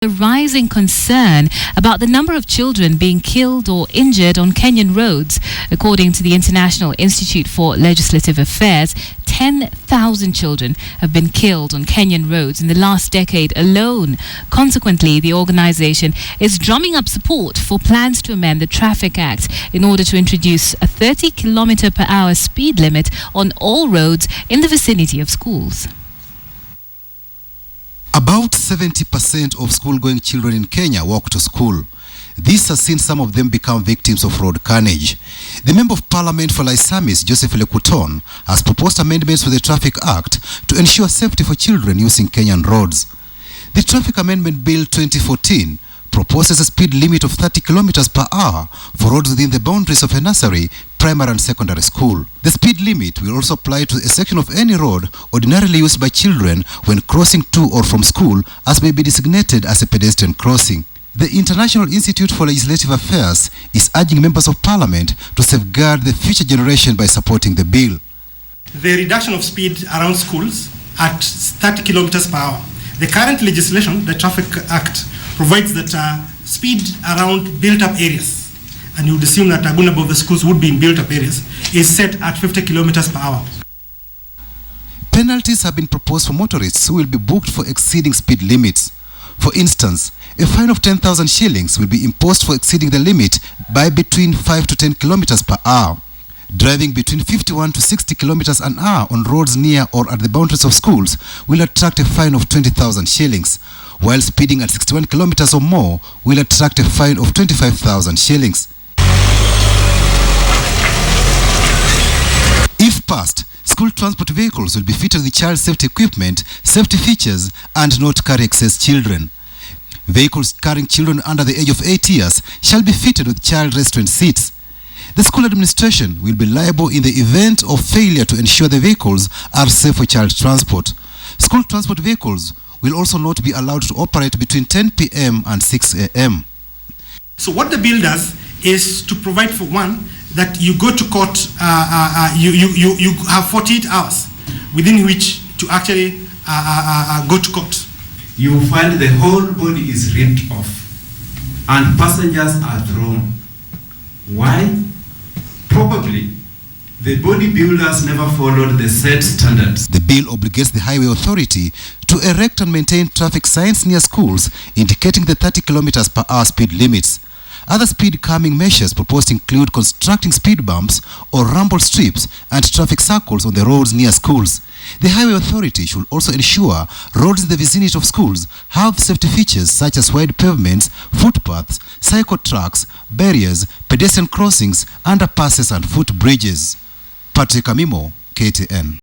A rising concern about the number of children being killed or injured on Kenyan roads. According to the International Institute for Legislative Affairs, 10,000 children have been killed on Kenyan roads in the last decade alone. Consequently, the organization is drumming up support for plans to amend the Traffic Act in order to introduce a 30-kilometre-per-hour speed limit on all roads in the vicinity of schools. About 70% of school-going children in Kenya walk to school. This has seen some of them become victims of road carnage. The Member of Parliament for Laisamis, Joseph Lekuton, has proposed amendments to the Traffic Act to ensure safety for children using Kenyan roads. The Traffic Amendment Bill 2014 proposes a speed limit of 30 kilometers per hour for roads within the boundaries of a nursery, primary and secondary school. The speed limit will also apply to a section of any road ordinarily used by children when crossing to or from school, as may be designated as a pedestrian crossing. The International Institute for Legislative Affairs is urging members of parliament to safeguard the future generation by supporting the bill. The reduction of speed around schools at 30 kilometers per hour. The current legislation, the Traffic Act, provides that speed around built-up areas, and you would assume that a good number of the schools would be in built-up areas, is set at 50 kilometers per hour. Penalties have been proposed for motorists who will be booked for exceeding speed limits. For instance, a fine of 10,000 shillings will be imposed for exceeding the limit by between 5 to 10 kilometers per hour. Driving between 51 to 60 kilometers an hour on roads near or at the boundaries of schools will attract a fine of 20,000 shillings, while speeding at 61 kilometers or more will attract a fine of 25,000 shillings. If passed, school transport vehicles will be fitted with child safety equipment, safety features, and not carry excess children. Vehicles carrying children under the age of 8 years shall be fitted with child restraint seats. The school administration will be liable in the event of failure to ensure the vehicles are safe for child transport. School transport vehicles will also not be allowed to operate between 10 p.m. and 6 a.m. So what the bill does is to provide for one, that you go to court, you have 48 hours within which to actually go to court. You find the whole body is ripped off and passengers are thrown. Why? Probably the bodybuilders never followed the set standards. The bill obligates the Highway Authority to erect and maintain traffic signs near schools indicating the 30 kilometers per hour speed limits. Other speed calming measures proposed include constructing speed bumps or rumble strips and traffic circles on the roads near schools. The Highway Authority should also ensure roads in the vicinity of schools have safety features such as wide pavements, footpaths, cycle tracks, barriers, pedestrian crossings, underpasses and footbridges. Patrick Amimo, KTN.